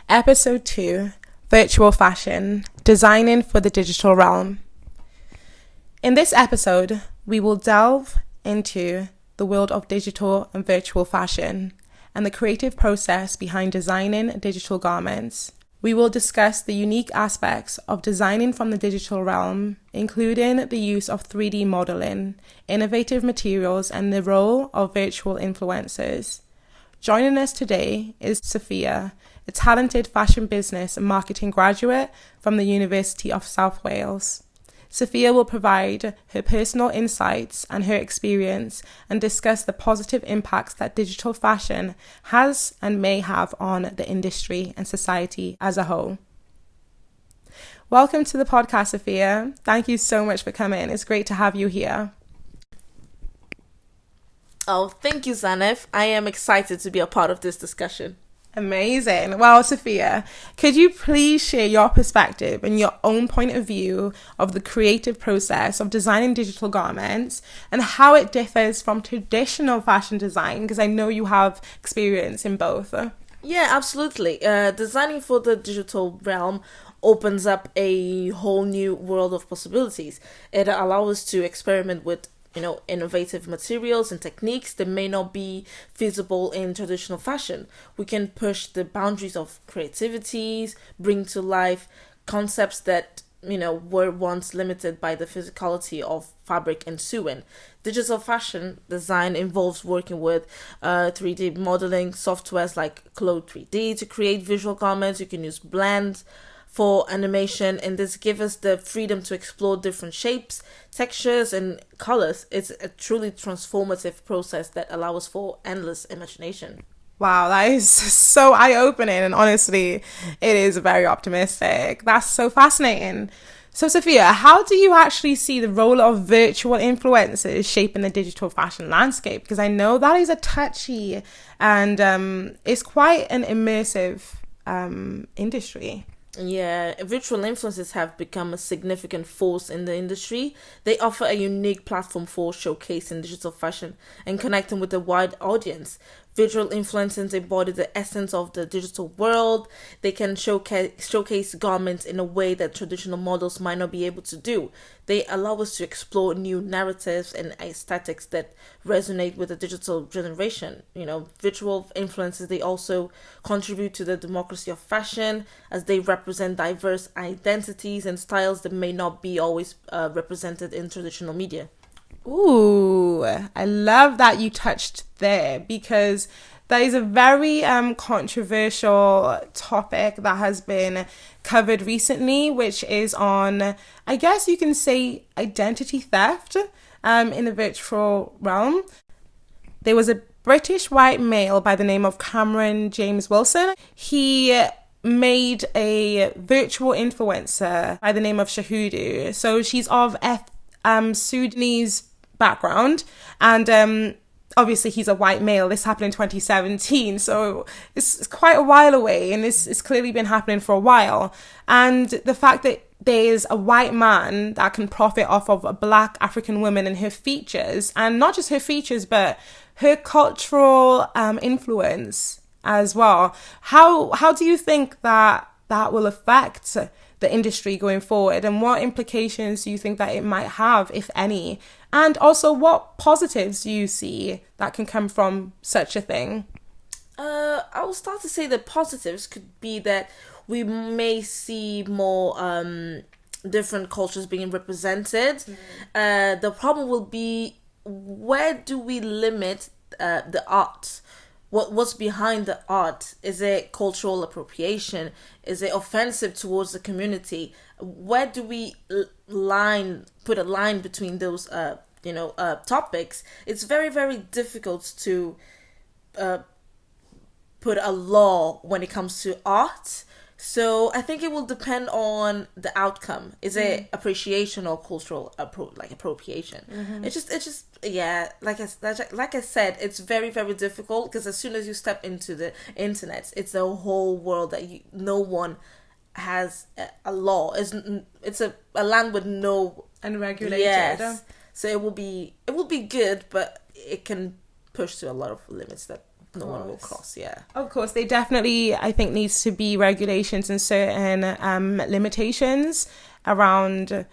Episode 2, Virtual Fashion, Designing for the Digital Realm. In this episode, we will delve into the world of digital and virtual fashion and the creative process behind designing digital garments. We will discuss the unique aspects of designing from the digital realm, including the use of 3D modeling, innovative materials, and the role of virtual influencers. Joining us today is Sophia, a talented fashion business and marketing graduate from the University of South Wales. Sophia will provide her personal insights and her experience and discuss the positive impacts that digital fashion has and may have on the industry and society as a whole. Welcome to the podcast, Sophia. Thank you so much for coming. It's great to have you here. Oh, thank you, Zanef. I am excited to be a part of this discussion. Amazing. Well, Sophia, could you please share your perspective and your own point of view of the creative process of designing digital garments and how it differs from traditional fashion design? Because I know you have experience in both. Yeah, absolutely. Designing for the digital realm opens up a whole new world of possibilities. It allows us to experiment with innovative materials and techniques that may not be feasible in traditional fashion. We can push the boundaries of creativities, bring to life concepts that, were once limited by the physicality of fabric and sewing. Digital fashion design involves working with 3D modeling softwares like Claude 3D to create visual garments. You can use Blend for animation, and this gives us the freedom to explore different shapes, textures, and colors. It's a truly transformative process that allows for endless imagination. Wow, that is so eye-opening, and honestly, it is very optimistic. That's so fascinating. So, Sophia, how do you actually see the role of virtual influencers shaping the digital fashion landscape? Because I know that is a touchy and it's quite an immersive industry. Yeah, virtual influencers have become a significant force in the industry. They offer a unique platform for showcasing digital fashion and connecting with a wide audience. Visual influencers embody the essence of the digital world. They can showcase garments in a way that traditional models might not be able to do. They allow us to explore new narratives and aesthetics that resonate with the digital generation. Visual influencers, they also contribute to the democracy of fashion as they represent diverse identities and styles that may not be always represented in traditional media. Ooh, I love that you touched there because that is a very controversial topic that has been covered recently, which is on, I guess you can say, identity theft in the virtual realm. There was a British white male by the name of Cameron James Wilson. He made a virtual influencer by the name of Shahudu. So she's of Sudanese background, and obviously he's a white male. This happened in 2017, so it's quite a while away, and it's clearly been happening for a while. And the fact that there's a white man that can profit off of a black African woman and her features, and not just her features, but her cultural influence as well. How do you think that will affect the industry going forward, and what implications do you think that it might have, if any? And also, what positives do you see that can come from such a thing? I will start to say the positives could be that we may see more different cultures being represented. The problem will be, where do we limit the art? What's behind the art? Is it cultural appropriation? Is it offensive towards the community? Where do we put a line between those topics? It's very, very difficult to put a law when it comes to art. So I think it will depend on the outcome. Is it appreciation or cultural appropriation? Mm-hmm. It's just yeah. Like I said, it's very, very difficult because as soon as you step into the internet, it's a whole world that no one has a law. It's a land with no unregulated. Yes. So it will be good, but it can push to a lot of limits that no one will cross. Yeah, of course, they definitely, I think, needs to be regulations and certain limitations around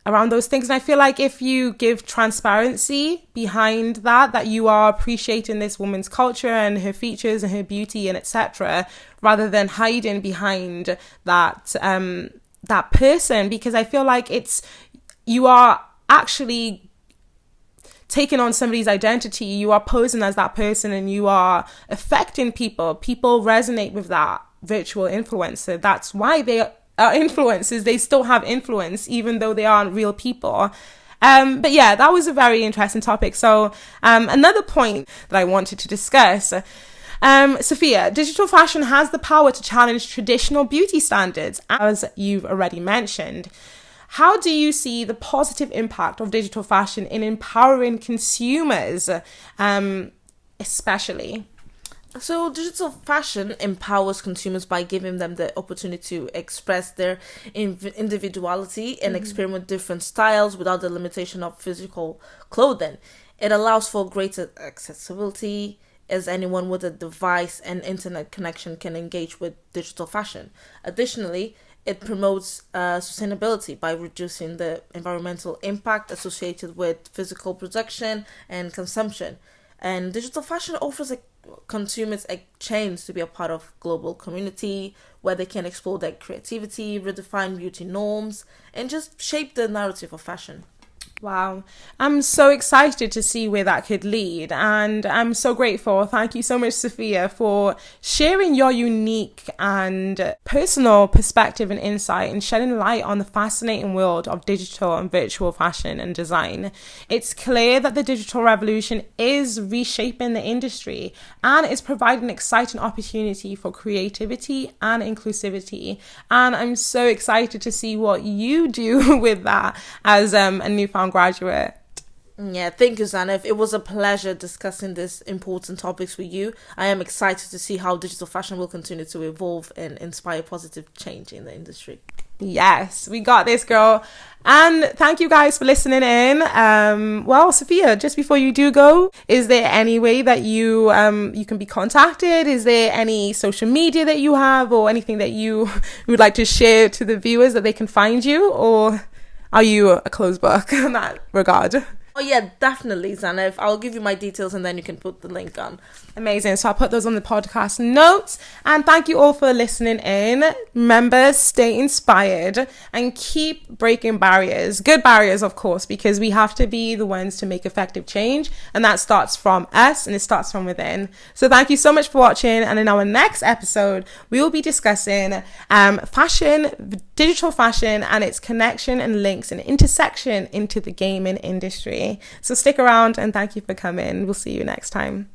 those things. And I feel like if you give transparency behind that you are appreciating this woman's culture and her features and her beauty and etc., rather than hiding behind that that person, because I feel like you are actually taking on somebody's identity, you are posing as that person, and you are affecting people. People resonate with that virtual influencer. That's why they are influencers. They still have influence even though they aren't real people. But yeah, that was a very interesting topic. So another point that I wanted to discuss, Sophia, digital fashion has the power to challenge traditional beauty standards, as you've already mentioned. How do you see the positive impact of digital fashion in empowering consumers, especially? So digital fashion empowers consumers by giving them the opportunity to express their individuality and experiment with different styles without the limitation of physical clothing. It allows for greater accessibility, as anyone with a device and internet connection can engage with digital fashion. Additionally, it promotes sustainability by reducing the environmental impact associated with physical production and consumption. And digital fashion offers consumers a chance to be a part of global community where they can explore their creativity, redefine beauty norms, and just shape the narrative of fashion. Wow. I'm so excited to see where that could lead, and I'm so grateful. Thank you so much, Sophia, for sharing your unique and personal perspective and insight and shedding light on the fascinating world of digital and virtual fashion and design. It's clear that the digital revolution is reshaping the industry and is providing an exciting opportunity for creativity and inclusivity. And I'm so excited to see what you do with that as a newfound graduate. Yeah, thank you, Zanef. It was a pleasure discussing these important topics with you. I am excited to see how digital fashion will continue to evolve and inspire positive change in the industry. Yes, we got this, girl. And thank you guys for listening in. Well, Sophia, just before you do go, is there any way that you can be contacted? Is there any social media that you have or anything that you would like to share to the viewers that they can find you? Or are you a closed book in that regard? Oh yeah, definitely, Zanef. I'll give you my details and then you can put the link on. Amazing. So I'll put those on the podcast notes. And thank you all for listening in. Remember, stay inspired and keep breaking barriers. Good barriers, of course, because we have to be the ones to make effective change. And that starts from us and it starts from within. So thank you so much for watching. And in our next episode, we will be discussing fashion, digital fashion, and its connection and links and intersection into the gaming industry. So stick around and thank you for coming. We'll see you next time.